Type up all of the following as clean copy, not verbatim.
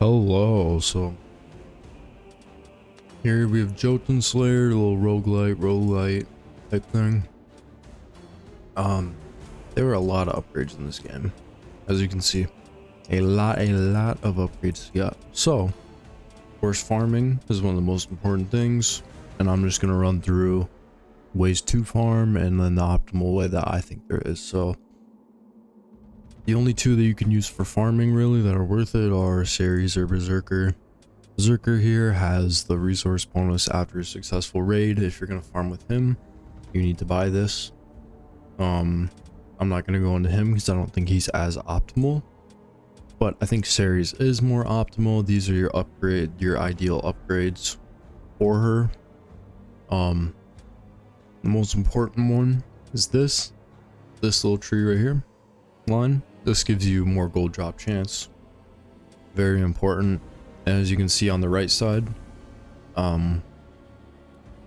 Hello, so here we have Jotunnslayer, a little roguelite type thing. There were a lot of upgrades in this game, as you can see. A lot of upgrades to get. So, of course, farming is one of the most important things, and I'm just gonna run through ways to farm and then the optimal way that I think there is. So, the only two that you can use for farming really that are worth it are Ceres or Berserker. Berserker here has the resource bonus after a successful raid. If you're gonna farm with him, you need to buy this. I'm not gonna go into him because I don't think he's as optimal, but I think Ceres is more optimal. These are your ideal upgrades for her. The most important one is this little tree right here, line. This gives you more gold drop chance. Very important. And as you can see on the right side,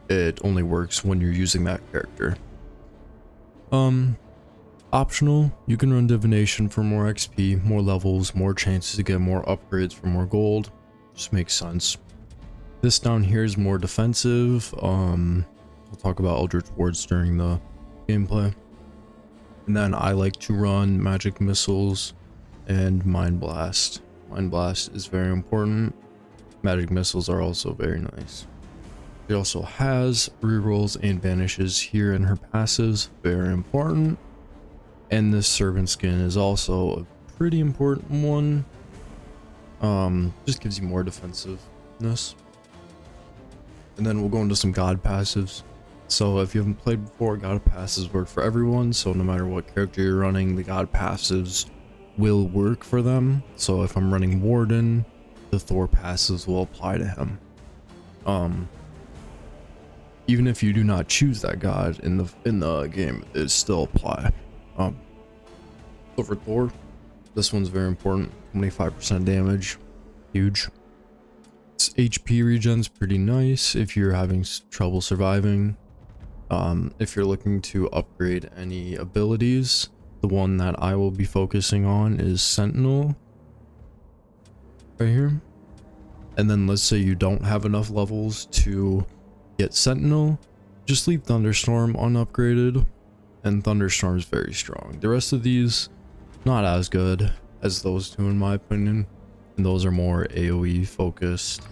it only works when you're using that character. Optional, you can run divination for more XP, more levels, more chances to get more upgrades for more gold. Just makes sense. This down here is more defensive. We'll talk about Eldritch Wards during the gameplay. And then I like to run magic missiles and mind blast. Mind blast is very important. Magic missiles are also very nice. She also has rerolls and banishes here in her passives, very important. And this servant skin is also a pretty important one. Just gives you more defensiveness. And then we'll go into some god passives. So if you haven't played before, god passives work for everyone. So no matter what character you're running, the god passives will work for them. So if I'm running Warden, the Thor passives will apply to him. Even if you do not choose that god in the game, it still apply. So for Thor, this one's very important. 25% damage, huge. Its HP regen's pretty nice if you're having trouble surviving. If you're looking to upgrade any abilities, the one that I will be focusing on is Sentinel right here. And then let's say you don't have enough levels to get Sentinel, just leave Thunderstorm unupgraded, and Thunderstorm is very strong. The rest of these, not as good as those two in my opinion, and those are more AoE focused.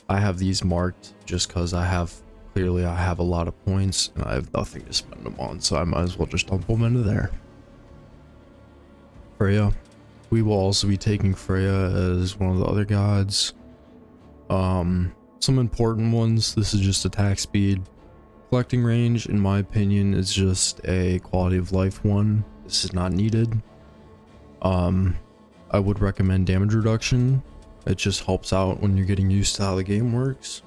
I have these marked just because I have a lot of points and I have nothing to spend them on, so I might as well just dump them into there. Freya, we will also be taking Freya as one of the other gods. Some important ones, this is just attack speed. Collecting range, in my opinion, is just a quality of life one. This is not needed. I would recommend damage reduction. It just helps out when you're getting used to how the game works.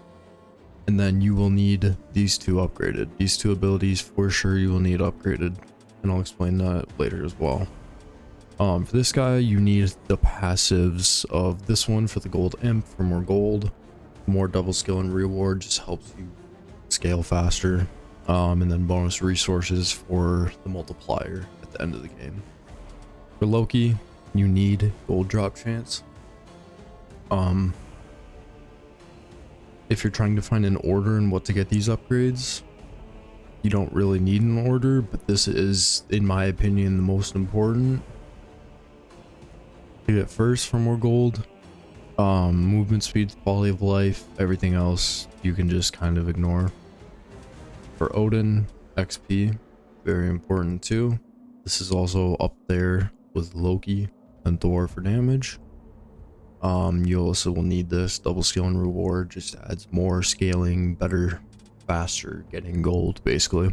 And then you will need these two upgraded. These two abilities for sure you will need upgraded, and I'll explain that later as well. For this guy, you need the passives of this one for the gold imp for more gold. More double skill and reward just helps you scale faster. And then bonus resources for the multiplier at the end of the game. For Loki, you need gold drop chance. If you're trying to find an order in what to get these upgrades, you don't really need an order, but this is, in my opinion, the most important to get first for more gold. Movement speed, quality of life, everything else you can just kind of ignore. For Odin, XP, very important too. This is also up there with Loki and Thor for damage. You also will need this double skill and reward, just adds more scaling, better, faster getting gold basically.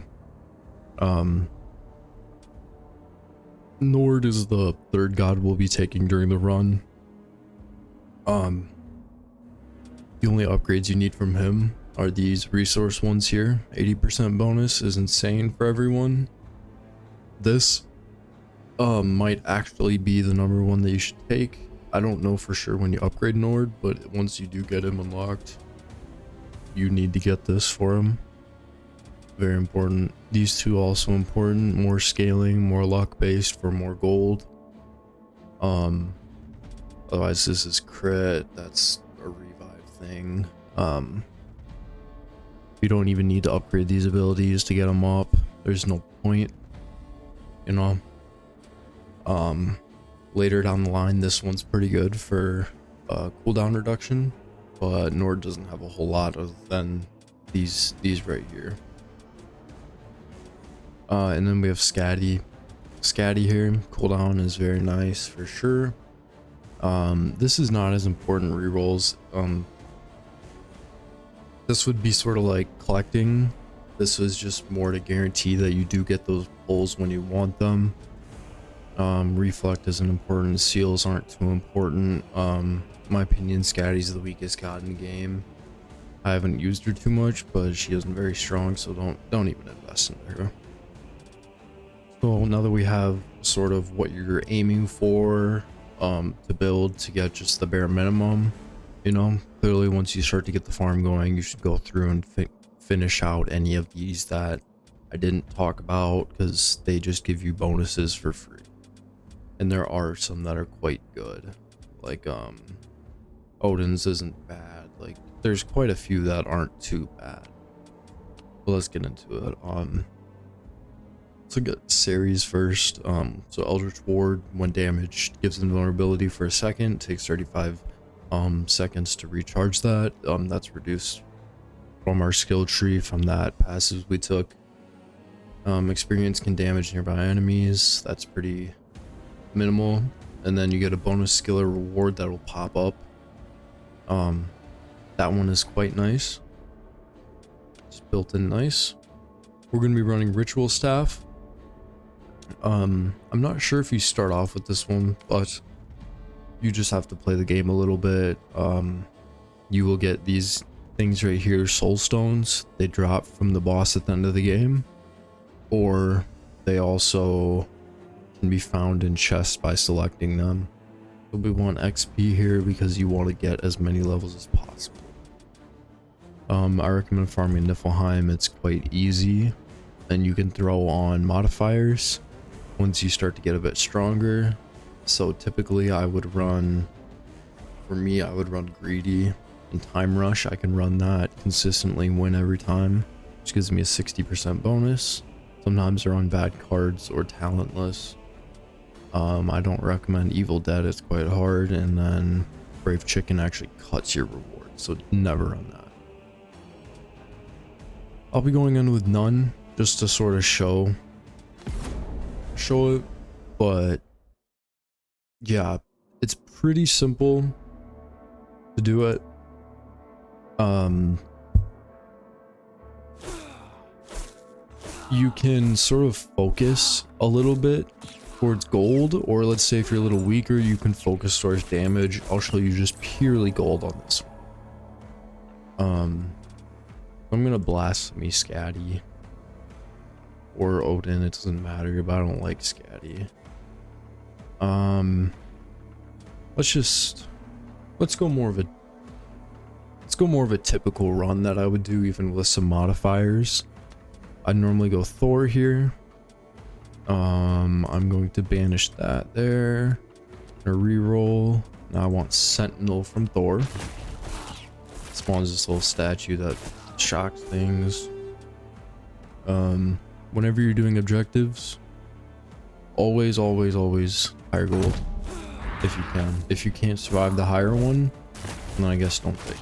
Nord is the third god we'll be taking during the run. The only upgrades you need from him are these resource ones here. 80% bonus is insane for everyone. This might actually be the number one that you should take. I don't know for sure when you upgrade Nord, but once you do get him unlocked, you need to get this for him. Very important. These two also important. More scaling, more luck based for more gold. Otherwise this is crit. That's a revive thing. You don't even need to upgrade these abilities to get them up. There's no point, you know. Later down the line, this one's pretty good for cooldown reduction, but Nord doesn't have a whole lot other than these right here. And then we have Scatty here. Cooldown is very nice for sure. This is not as important rerolls. This would be sort of like collecting. This was just more to guarantee that you do get those pulls when you want them. Reflect isn't important. Seals aren't too important. In my opinion, Scatty's the weakest god in the game. I haven't used her too much, but she isn't very strong, so don't even invest in her. So now that we have sort of what you're aiming for to build to get just the bare minimum, you know, clearly once you start to get the farm going, you should go through and finish out any of these that I didn't talk about, because they just give you bonuses for free. And there are some that are quite good, like Odin's isn't bad. Like there's quite a few that aren't too bad. But let's get into it. So get series first. So Eldritch Ward, when damaged, gives invulnerability for a second, takes 35 seconds to recharge that. That's reduced from our skill tree from that passive we took. Experience can damage nearby enemies. That's pretty minimal. And then you get a bonus skill or reward that will pop up. That one is quite nice. It's built in nice. We're going to be running Ritual Staff. I'm not sure if you start off with this one, but you just have to play the game a little bit. You will get these things right here, soul stones. They drop from the boss at the end of the game, or they also can be found in chests by selecting them. So we want XP here because you want to get as many levels as possible. I recommend farming Niflheim. It's quite easy, and you can throw on modifiers once you start to get a bit stronger. So typically I would run, for me, I would run Greedy and Time Rush. I can run that consistently, win every time, which gives me a 60% bonus. Sometimes they're on bad cards or talentless. I don't recommend Evil Dead, it's quite hard. And then Brave Chicken actually cuts your reward, so never run that. I'll be going in with none just to sort of show it, but yeah, it's pretty simple to do it. You can sort of focus a little bit towards gold, or let's say if you're a little weaker, you can focus towards damage. I'll show you just purely gold on this one. I'm gonna blasphemy Scatty or Odin, it doesn't matter, but I don't like Scatty. Let's go more of a typical run that I would do even with some modifiers. I'd normally go Thor here. I'm going to banish that there. A reroll. Now I want Sentinel from Thor. Spawns this little statue that shocks things. Whenever you're doing objectives, always higher gold if you can. If you can't survive the higher one, then I guess don't take it.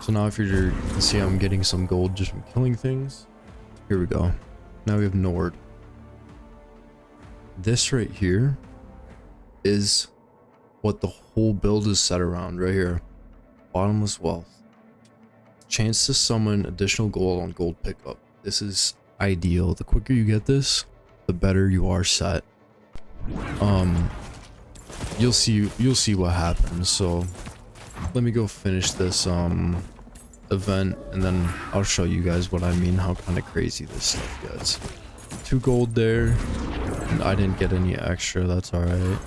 So now if you can see I'm getting some gold just from killing things. Here we go. Now we have Nord. This right here is what the whole build is set around right here. Bottomless Wealth. Chance to summon additional gold on gold pickup. This is ideal. The quicker you get this, the better you are set. You'll see what happens. So let me go finish this event, and then I'll show you guys what I mean, how kind of crazy this stuff gets. 2 gold there, and I didn't get any extra. That's all right.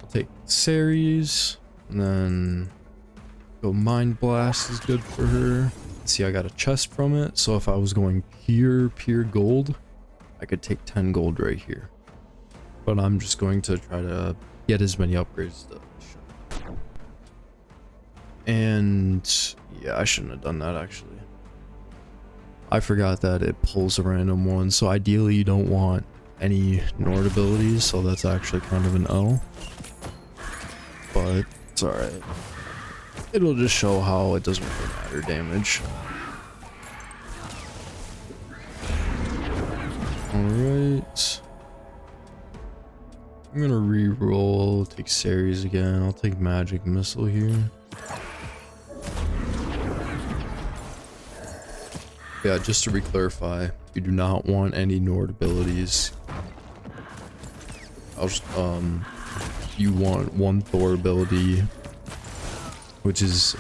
I'll take Ceres, and then go Mind Blast is good for her. See, I got a chest from it, so if I was going pure gold, I could take 10 gold right here. But I'm just going to try to get as many upgrades as I should. And yeah, I shouldn't have done that actually. I forgot that it pulls a random one, so ideally you don't want any Nord abilities, so that's actually kind of an L. But it's alright. It'll just show how it doesn't really matter damage. Alright. I'm gonna re-roll, take Ceres again. I'll take Magic Missile here. Yeah, just to re-clarify, you do not want any Nord abilities. You want one Thor ability, which is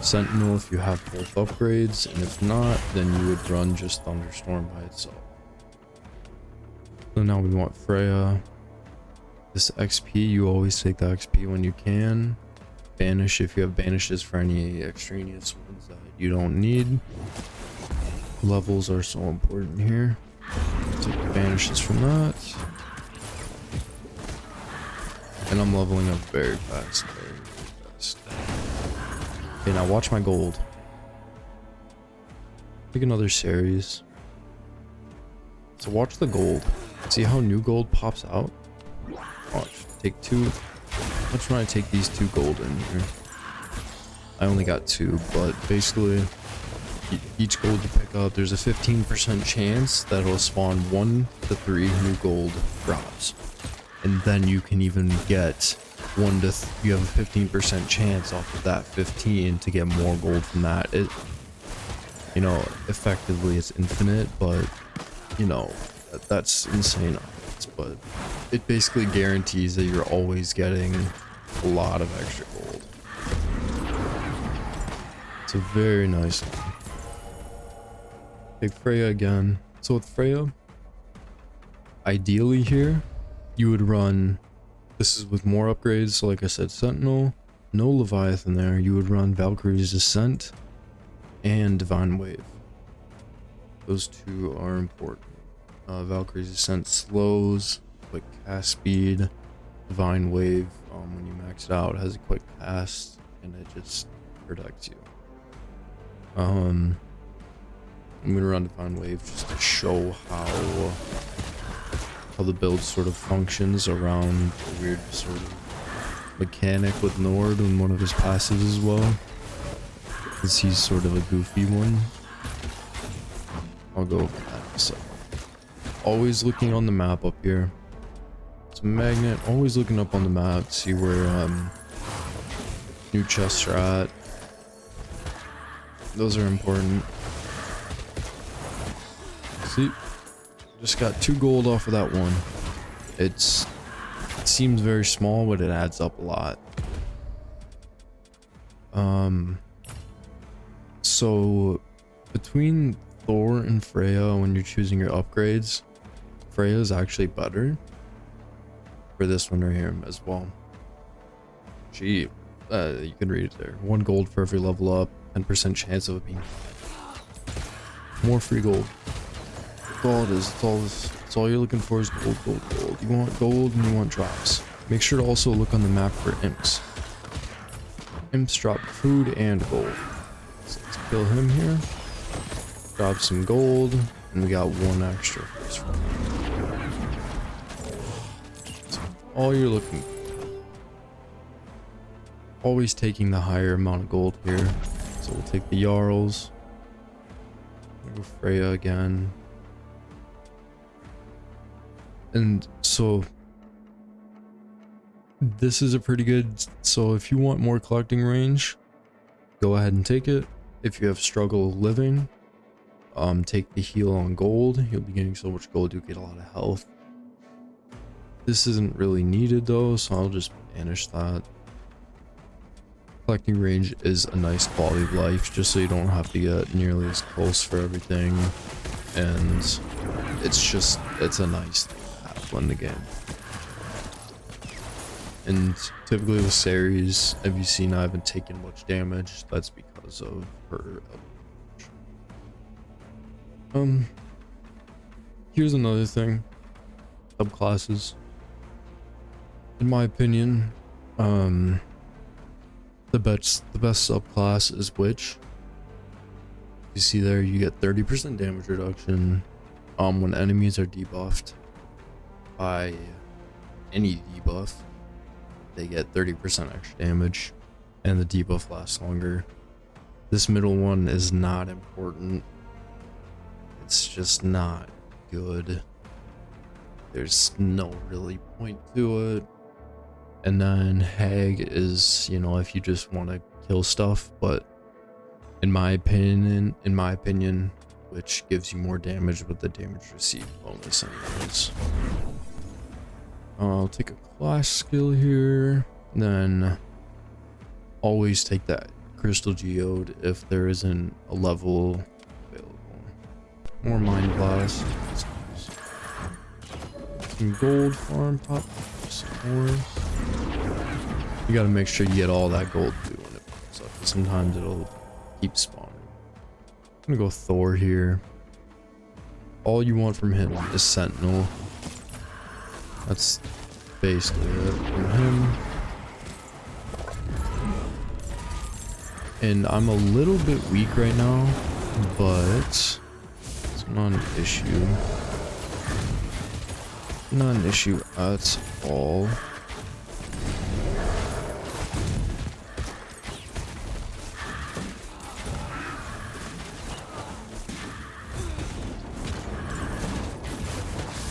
Sentinel if you have both upgrades, and if not, then you would run just Thunderstorm by itself. So now we want Freya. This XP, you always take the XP when you can. Banish if you have banishes for any extraneous ones that you don't need. Levels are so important here. Take the banishes from that. And I'm leveling up very fast. Very fast. Okay, now watch my gold. Take another series. So watch the gold. See how new gold pops out? Watch. Take two. Watch when I take these 2 gold in here. I only got 2, but basically each gold you pick up, there's a 15% chance that it'll spawn 1 to 3 new gold drops. And then you can even get you have a 15% chance off of that 15 to get more gold from that. It, you know, effectively it's infinite, but you know, that's insane odds. But it basically guarantees that you're always getting a lot of extra gold. It's a very nice one. Take Freya again. So with Freya, ideally here, you would run, this is with more upgrades, so like I said, Sentinel, no Leviathan there, you would run Valkyrie's Descent and Divine Wave. Those 2 are important. Valkyrie's Descent slows, quick cast speed. Divine Wave, when you max it out, has a quick cast, and it just protects you. I'm gonna run Divine Wave just to show how the build sort of functions around the weird sort of mechanic with Nord and one of his passives as well, because he's sort of a goofy one. I'll go over that. So, always looking on the map up here. It's a magnet. Always looking up on the map to see where new chests are at. Those are important. See, just got 2 gold off of that one. It seems very small, but it adds up a lot. So between Thor and Freya, when you're choosing your upgrades, Freya is actually better for this one right here as well. You can read it there. 1 gold for every level up, 10% chance of it being more free gold. That's all it is. That's all you're looking for is gold, gold, gold. You want gold and you want drops. Make sure to also look on the map for imps. Imps drop food and gold. So let's kill him here. Grab some gold, and we got 1 extra first one. So all you're looking for. Always taking the higher amount of gold here. So we'll take the Jarls. We'll go Freya again. And so this is a pretty good, so if you want more collecting range, go ahead and take it. If you have struggle living, take the heal on gold. You'll be getting so much gold, you'll get a lot of health. This isn't really needed though, so I'll just banish that. Collecting range is a nice quality of life, just so you don't have to get nearly as close for everything. And it's a nice thing to have in the game. And typically with Ceres, have you seen I haven't taken much damage? That's because of her Here's another thing. Subclasses. In my opinion, the best subclass is Witch. You see there, you get 30% damage reduction when enemies are debuffed by any debuff. They get 30% extra damage, and the debuff lasts longer. This middle one is not important. It's just not good. There's no really point to it. And then Hag is, you know, if you just want to kill stuff, but in my opinion, which gives you more damage with the damage received bonus anyways. I'll take a class skill here, then always take that crystal geode if there isn't a level available. More mind blast. Some gold farm pop. Some more. You gotta make sure you get all that gold too when it pops up. Sometimes it'll keep spawning. I'm gonna go Thor here. All you want from him is Sentinel. That's basically it from him. And I'm a little bit weak right now, but it's not an issue. Not an issue at all.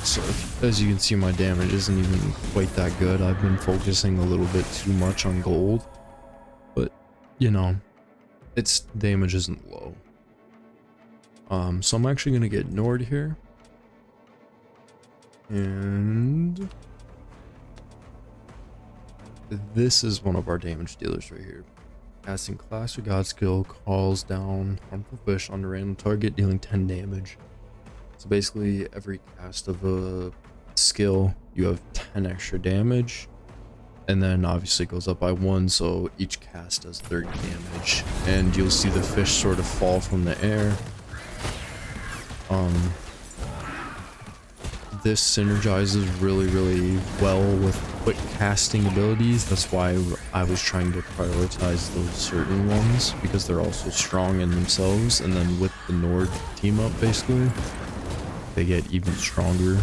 So as you can see, my damage isn't even quite that good. I've been focusing a little bit too much on gold, but you know, its damage isn't low. So I'm actually gonna get Nord here, and this is one of our damage dealers right here. Casting class or god skill calls down harmful fish on a random target, dealing 10 damage. So basically every cast of a skill you have 10 extra damage, and then obviously it goes up by 1, so each cast does 30 damage, and you'll see the fish sort of fall from the air. This synergizes really well with quick casting abilities. That's why I was trying to prioritize those certain ones, because they're also strong in themselves, and then with the Nord team up basically they get even stronger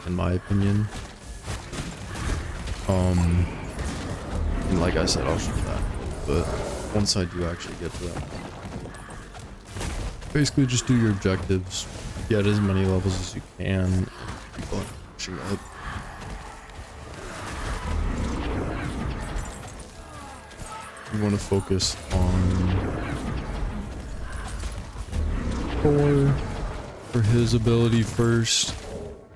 in my opinion. And like I said, I'll show that, but once I do actually get to that, basically just do your objectives, get as many levels as you can, keep on pushing up. You want to focus on Thor for his ability first.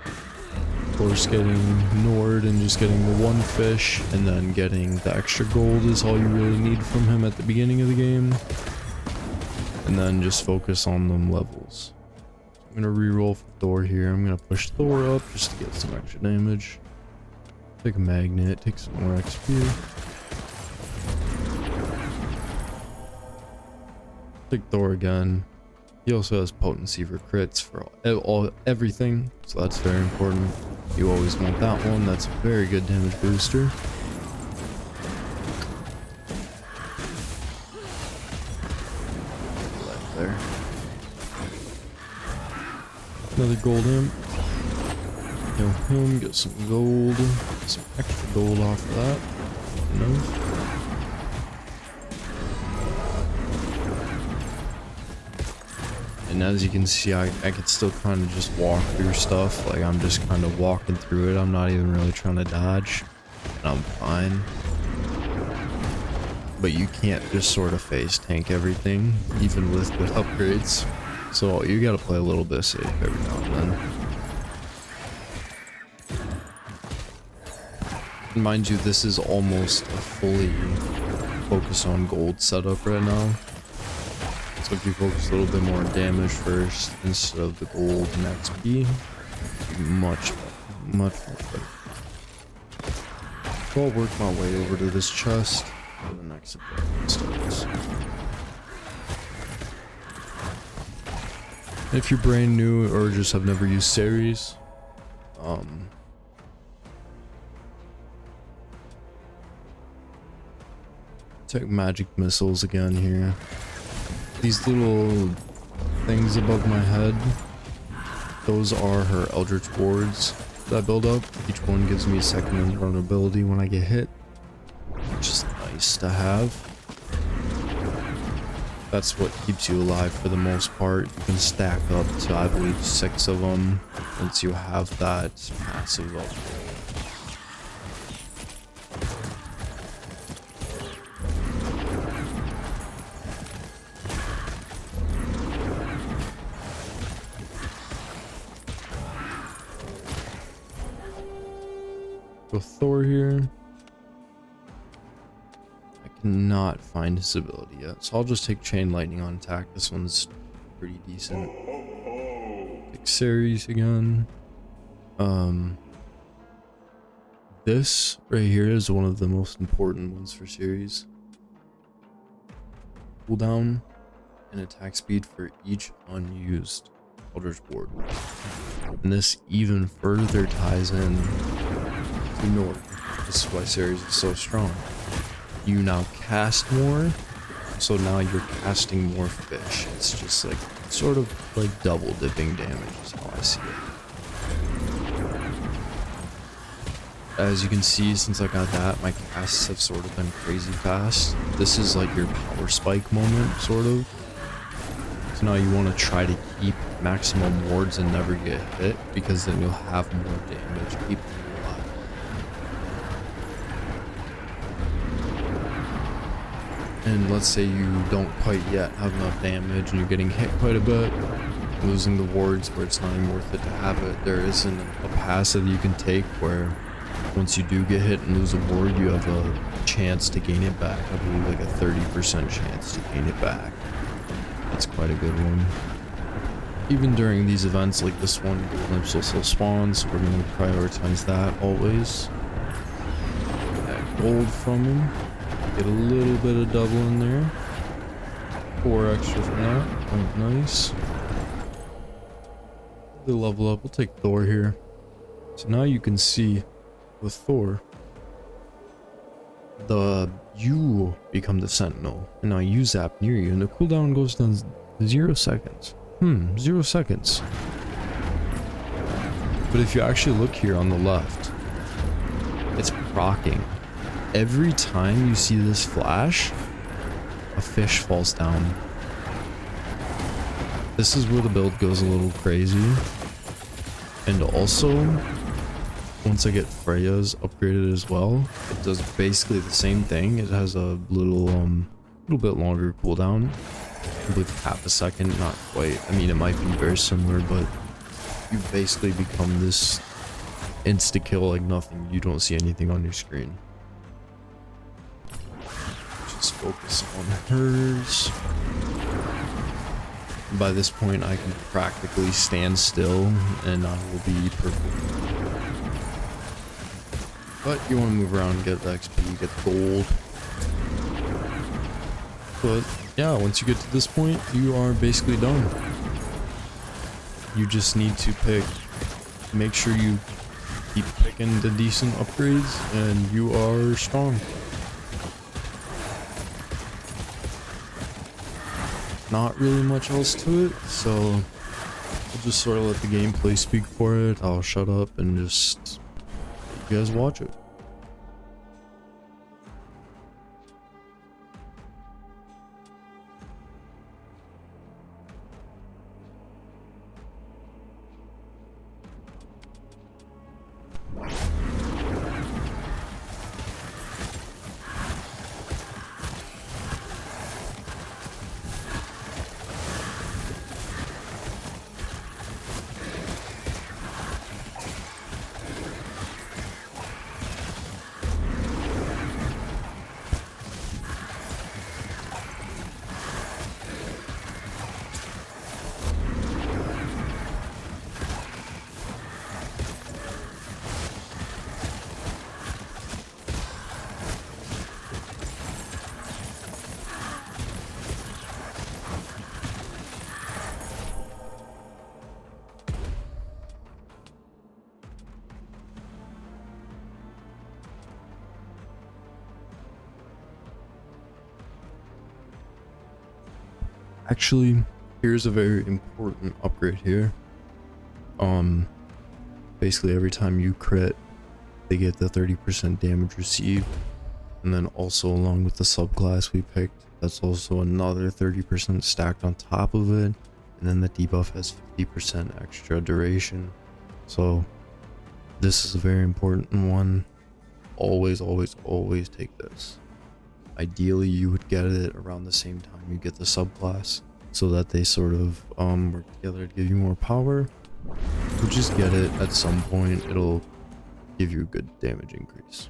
Of course, getting Nord and just getting the one fish, and then getting the extra gold is all you really need from him at the beginning of the game. And then just focus on them levels. I'm gonna reroll for Thor here. I'm gonna push Thor up just to get some extra damage. Take a magnet, take some more XP. Take Thor again. He also has potency for crits for everything, so that's very important. You always want that one. That's a very good damage booster. Right there. Another gold imp. Kill him, get some gold. Get some extra gold off of that. No. And as you can see, I can still kind of just walk through stuff. Like, I'm just kind of walking through it. I'm not even really trying to dodge. And I'm fine. But you can't just sort of face tank everything, even with good upgrades. So you gotta play a little bit safe every now and then. And mind you, this is almost a fully focus on gold setup right now. So if you focus a little bit more on damage first instead of the gold and XP, much more better. So I'll work my way over to this chest for the next objective starts. If you're brand new or just have never used Ceres, take magic missiles again here. These little things above my head, those are her Eldritch Wards that build up. Each one gives me a second invulnerability when I get hit, which is nice to have. That's what keeps you alive for the most part. You can stack up to, I believe, 6 of them once you have that passive up. With Thor here, I cannot find his ability yet, so I'll just take Chain Lightning on attack. This one's pretty decent. Take Ceres again. This right here is one of the most important ones for Ceres. Cooldown and attack speed for each unused Eldritch Ward. And this even further ties in to North. This is why Ceres is so strong. You now cast more, so now you're casting more fish. It's just like sort of like double dipping damage is how I see it. As you can see, since I got that, my casts have sort of been crazy fast. This is like your power spike moment, sort of. So now you want to try to keep maximum wards and never get hit, because then you'll have more damage keeping you alive. And let's say you don't quite yet have enough damage and you're getting hit quite a bit, losing the wards where it's not even worth it to have it. There isn't a passive you can take where once you do get hit and lose a ward, you have a chance to gain it back. I believe like a 30% chance to gain it back. That's quite a good one. Even during these events like this one, Glimpse also spawns, so we're going to prioritize that always. That gold from him. Get a little bit of double in there. 4 extra from that. Quite nice. The level up. We'll take Thor here. So now you can see with Thor, you become the Sentinel, and now you zap near you, and the cooldown goes down 0 seconds. 0 seconds. But if you actually look here on the left, it's proccing. Every time you see this flash, a fish falls down. This is where the build goes a little crazy. And also, once I get Freya's upgraded as well, it does basically the same thing. It has a little bit longer cooldown. I believe half a second, not quite. I mean, it might be very similar, but you basically become this insta kill like nothing. You don't see anything on your screen. Just focus on hers. By this point, I can practically stand still, and I will be perfect. But you want to move around and get the XP, get the gold. But yeah, once you get to this point, you are basically done. You just need to make sure you keep picking the decent upgrades, and you are strong. Not really much else to it, so I'll just sort of let the gameplay speak for it. I'll shut up and just let you guys watch it. Actually, here's a very important upgrade here. Basically every time you crit, they get the 30% damage received, and then also along with the subclass we picked, that's also another 30% stacked on top of it, and then the debuff has 50% extra duration. So this is a very important one. Always take this. Ideally you would get it around the same time you get the subclass, so that they sort of work together to give you more power. You just get it at some point, it'll give you a good damage increase.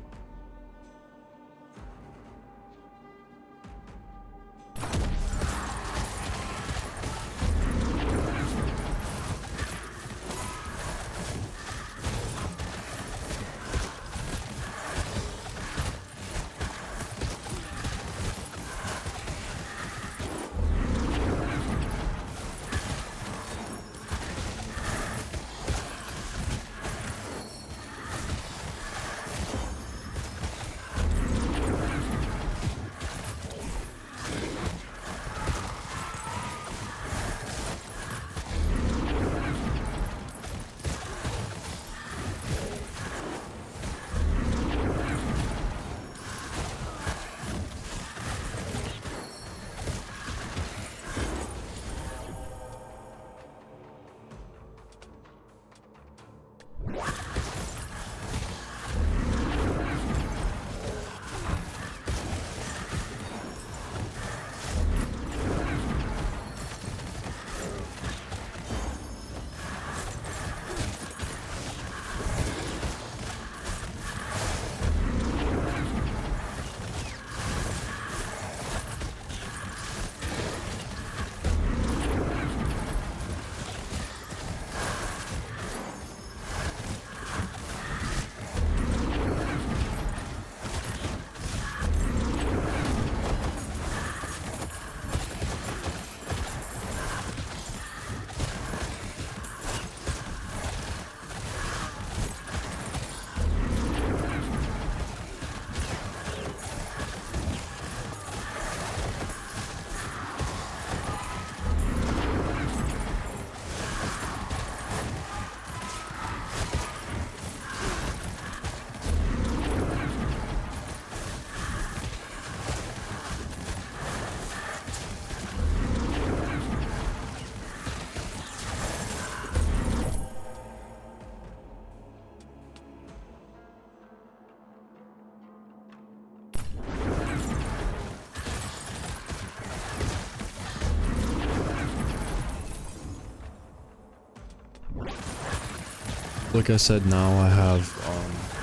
Like I said, now I have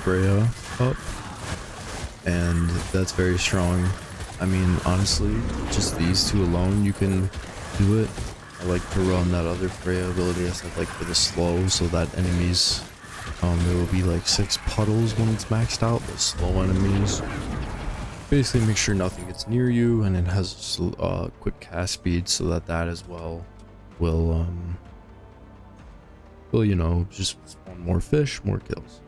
Freya up, and that's very strong. I mean, honestly, just these two alone, you can do it. I like to run that other Freya ability I said, like for the slow, so that enemies, there will be like 6 puddles when it's maxed out, but slow enemies. Basically make sure nothing gets near you, and it has quick cast speed, so that as well will you know, just spawn more fish, more kills.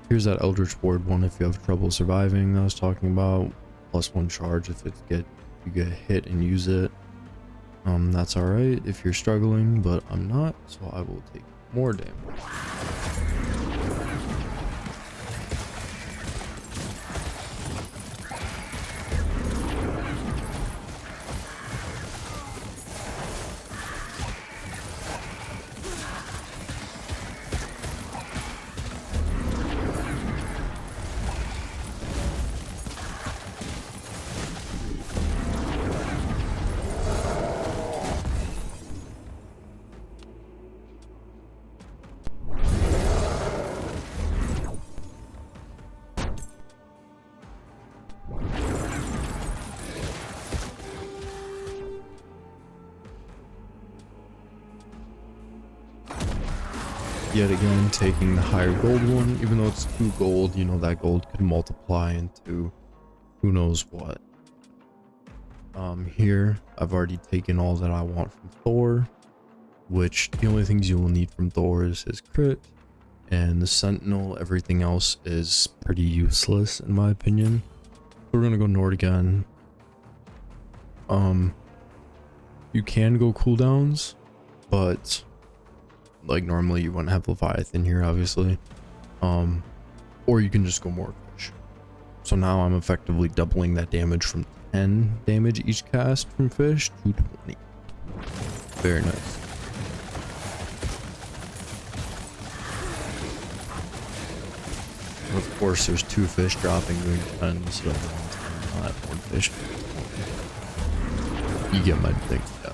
Here's that Eldritch Ward one if you have trouble surviving that I was talking about. +1 charge if you get hit and use it. That's alright if you're struggling, but I'm not, so I will take more damage. Yet again, taking the higher gold one, even though it's 2 gold, you know, that gold could multiply into who knows what. Here, I've already taken all that I want from Thor, which the only things you will need from Thor is his crit, and the Sentinel. Everything else is pretty useless in my opinion. We're gonna go Nord again. You can go cooldowns, but like normally you wouldn't have Leviathan here, obviously. Or you can just go more fish. So now I'm effectively doubling that damage from 10 damage each cast from fish to 20. Very nice. Of course, there's 2 fish dropping doing 10, so not 1 fish. You get my thing, yeah.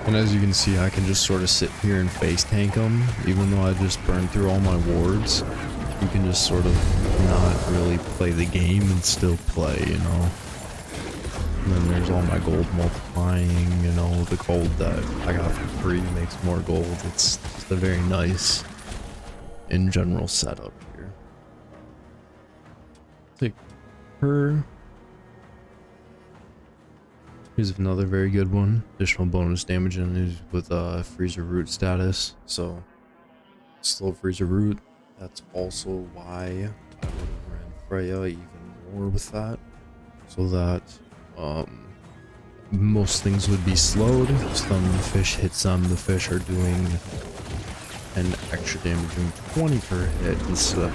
And as you can see, I can just sort of sit here and face tank them, even though I just burned through all my wards. You can just sort of not really play the game and still play, you know. And then there's all my gold multiplying, you know, the gold that I got for free makes more gold. It's just a very nice, in general, setup here. Take her. Here's another very good one. Additional bonus damage and with freezer root status. So slow freezer root. That's also why I would have ran Freya even more with that. So that most things would be slowed. So when the fish hits them, the fish are doing an extra damage, doing 20 per hit instead of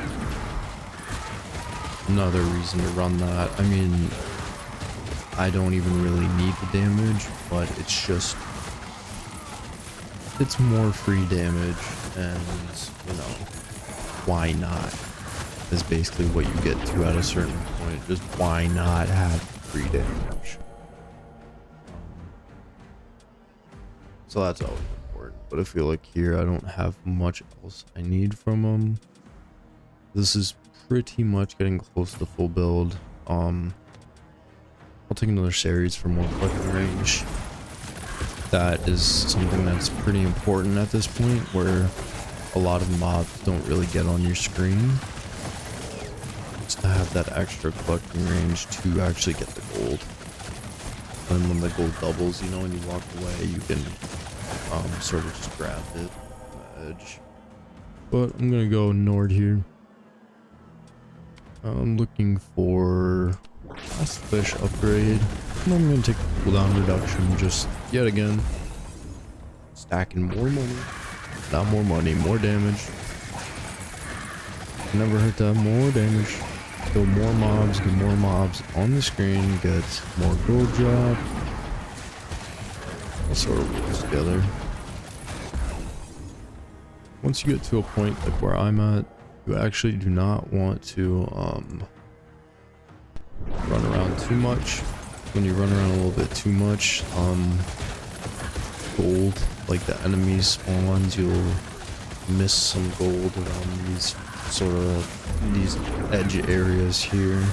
another reason to run that. I mean, I don't even really need the damage, but it's just, it's more free damage, and, you know, why not? Is basically what you get to at a certain point. Just why not have free damage? So that's always important, but I feel like here I don't have much else I need from them. This is pretty much getting close to full build. I'll take another series for more collecting range. That is something that's pretty important at this point, where a lot of mobs don't really get on your screen. Just to have that extra collecting range to actually get the gold. And when the gold doubles, you know, when you walk away, you can sort of just grab it on the edge. But I'm gonna go Nord here. I'm looking for last fish upgrade. And I'm gonna take a cooldown reduction just yet again. Stacking more money. Not more money, more damage. Never hurt to have more damage. Kill more mobs, get more mobs on the screen, get more gold drop. That sort of works together. Once you get to a point like where I'm at, you actually do not want to run around too much. When you run around a little bit too much, gold, like the enemies spawns, you'll miss some gold around these sort of these edge areas here.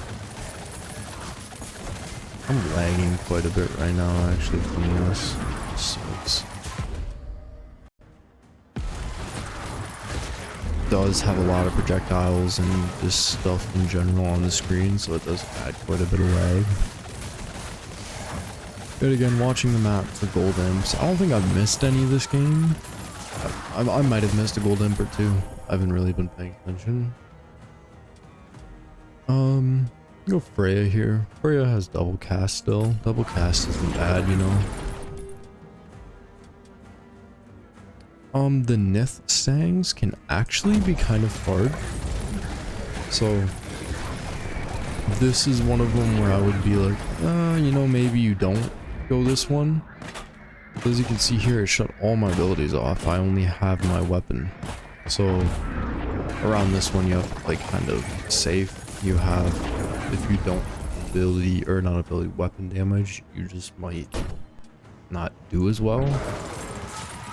I'm lagging quite a bit right now actually from this. Sucks. Does have a lot of projectiles and just stuff in general on the screen, so it does add quite a bit of lag. But again, watching the map for gold imps, I don't think I've missed any this game. I might have missed a gold imp or two. I haven't really been paying attention. Go Freya here. Freya has double cast still. Double cast isn't bad, you know. The Nith Stangs can actually be kind of hard. So this is one of them where I would be like, you know, maybe you don't go this one. But as you can see here, it shut all my abilities off. I only have my weapon. So around this one, you have to play kind of safe. You have, if you don't ability, or not ability, weapon damage, you just might not do as well.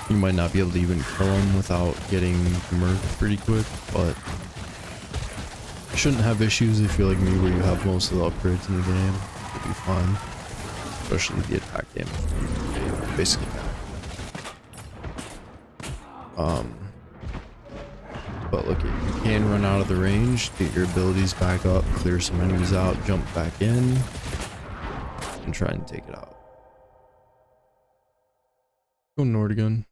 You might not be able to even kill him without getting murked pretty quick, but you shouldn't have issues if you're like me where you have most of the upgrades in the game. be fine. Especially the attack damage. Basically that. But look, you can run out of the range, get your abilities back up, clear some enemies out, jump back in, and try and take it out. Go Nord again.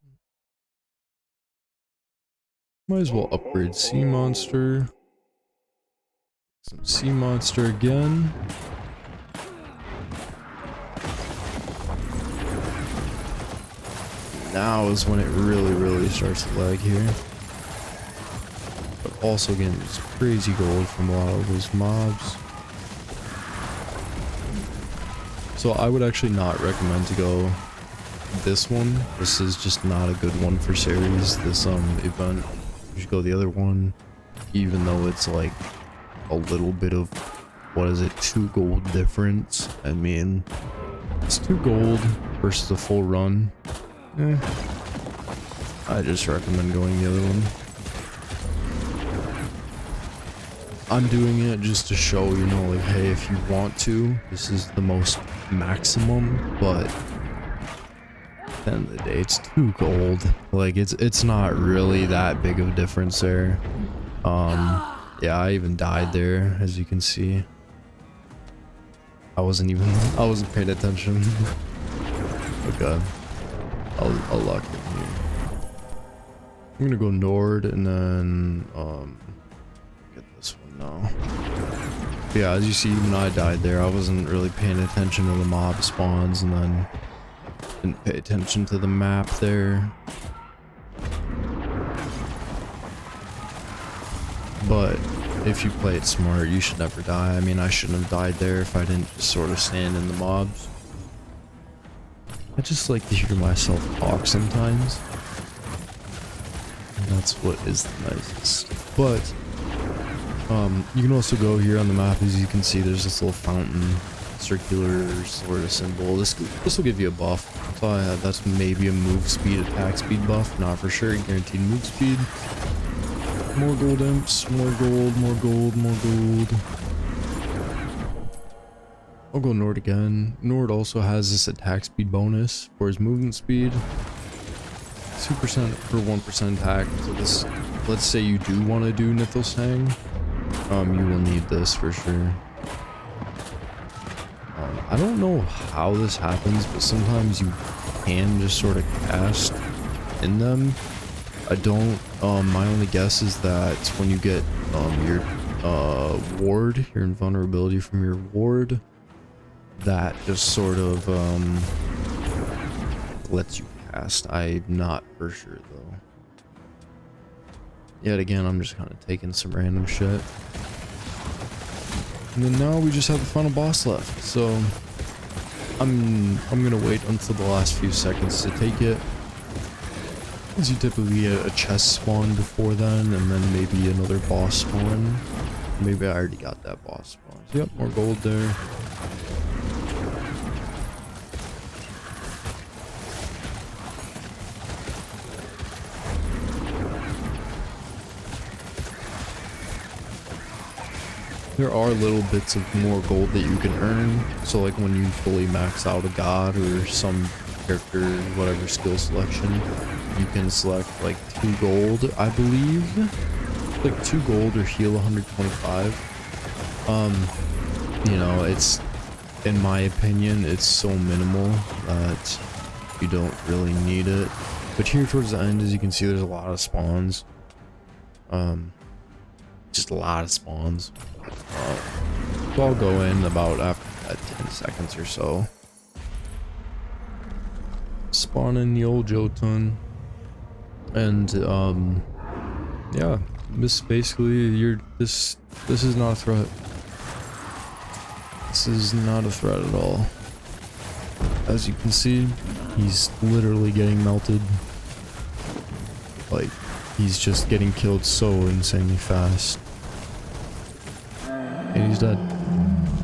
Might as well upgrade Sea Monster. Some Sea Monster again. Now is when it really starts to lag here. But also getting this crazy gold from a lot of those mobs. So I would actually not recommend to go this one. This is just not a good one for series. This event. You should go the other one. Even though it's like a little bit of, what is it, 2 gold difference. I mean, it's 2 gold versus a full run. I just recommend going the other one. I'm doing it just to show, you know, like, hey, if you want to, this is the most maximum, but at the end of the day, it's 2 gold. Like, it's not really that big of a difference there. Yeah, I even died there, as you can see. I wasn't paying attention. Okay. I'll lock it here. I'm gonna go Nord and then get this one now. Yeah, as you see, even I died there. I wasn't really paying attention to the mob spawns, and then didn't pay attention to the map there. But if you play it smart, you should never die. I mean, I shouldn't have died there if I didn't just sort of stand in the mobs. I just like to hear myself talk sometimes. And that's what is the nicest. But you can also go here on the map. As you can see, there's this little fountain, circular sort of symbol. This will give you a buff. So that's maybe a move speed, attack speed buff. Not for sure. Guaranteed move speed. More gold imps, more gold, more gold, more gold. I'll go Nord again. Nord also has this attack speed bonus for his movement speed. 2% per 1% attack. So this, let's say you do want to do Nithilsang, you will need this for sure. I don't know how this happens, but sometimes you can just sort of cast in them. I don't, my only guess is that when you get your ward, your invulnerability from your ward, that just sort of lets you cast. I'm not for sure though. Yet again, I'm just kind of taking some random shit. And then now we just have the final boss left. So I'm gonna wait until the last few seconds to take it. As you typically get a chest spawn before then, and then maybe another boss spawn. Maybe I already got that boss spawn. So yep, more gold there. There are little bits of more gold that you can earn. So like when you fully max out a god or some character, whatever skill selection, you can select like 2 gold, I believe. Like 2 gold or heal 125. You know, it's, in my opinion, it's so minimal that you don't really need it. But here towards the end, as you can see, there's a lot of spawns. Just a lot of spawns. So I'll go in about after that 10 seconds or so. Spawn in the old Jotun. And yeah, this basically this is not a threat. This is not a threat at all. As you can see, he's literally getting melted. Like, he's just getting killed so insanely fast. And he's dead.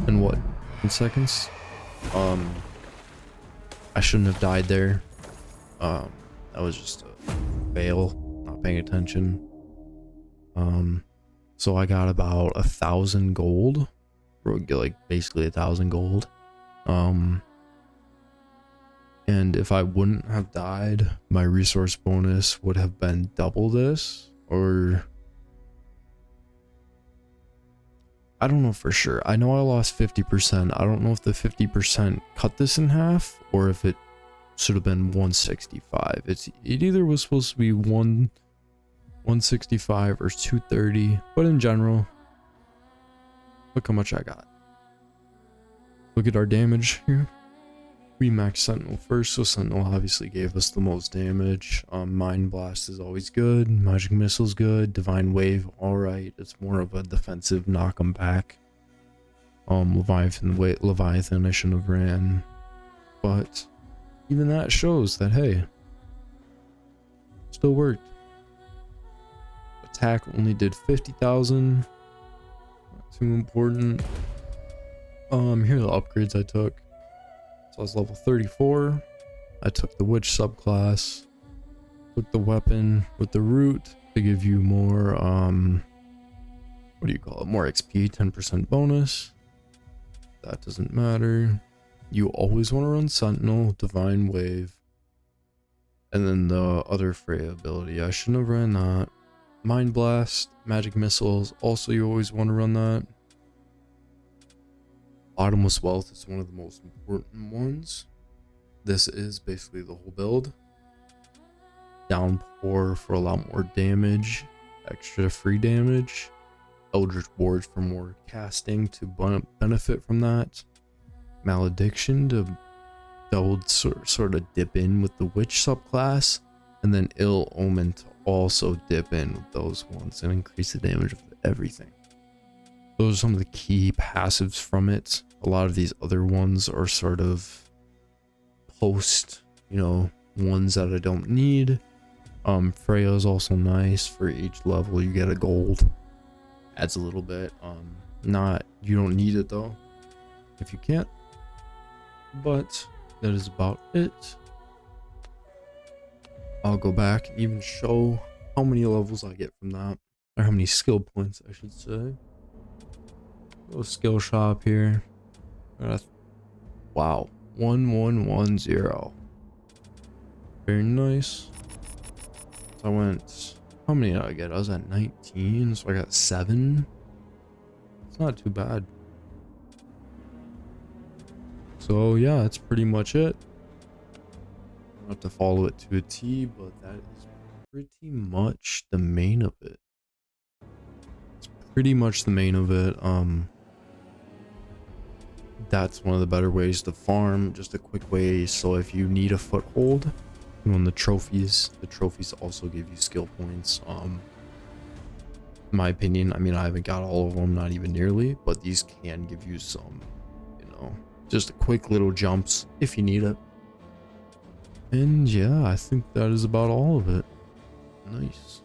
In what? 10 seconds? I shouldn't have died there. That was just a fail. Not paying attention. So I got about 1,000 gold. Like basically 1,000 gold. And if I wouldn't have died, my resource bonus would have been double this, or I don't know for sure. I know I lost 50%. I don't know if the 50% cut this in half or if it should have been 165. It either was supposed to be 165 or 230, but in general, look how much I got. Look at our damage here. We maxed Sentinel first, so Sentinel obviously gave us the most damage. Mind Blast is always good. Magic Missile's good. Divine Wave, alright. It's more of a defensive knock 'em back. Leviathan I shouldn't have ran. But even that shows that, hey, still worked. Attack only did 50,000. Not too important. Here are the upgrades I took. So I was level 34. I took the witch subclass. Took the weapon with the root to give you more, what do you call it? More XP, 10% bonus. That doesn't matter. You always want to run Sentinel, Divine Wave, and then the other Freya ability. I shouldn't have ran that. Mind Blast, Magic Missiles, also you always want to run that. Bottomless Wealth is one of the most important ones. This is basically the whole build. Downpour for a lot more damage, extra free damage. Eldritch Ward for more casting to benefit from that. Malediction to double sort of dip in with the Witch subclass. And then Ill Omen to also dip in with those ones and increase the damage of everything. Those are some of the key passives from it. A lot of these other ones are sort of post, ones that I don't need. Freya is also nice. For each level you get a gold. Adds a little bit. You don't need it though, if you can't. But that is about it. I'll go back and even show how many levels I get from that. Or how many skill points I should say. Little skill shop here. Wow, 1110. Very nice. So I went, how many did I get? I was at 19, so I got 7. It's not too bad. So yeah, that's pretty much it. I don't have to follow it to a T, but that is pretty much the main of it. It's pretty much the main of it. That's one of the better ways to farm. Just a quick way. So if you need a foothold, you want the trophies also give you skill points. In my opinion, I mean, I haven't got all of them, not even nearly, but these can give you some, just quick little jumps if you need it. And yeah, I think that is about all of it. Nice.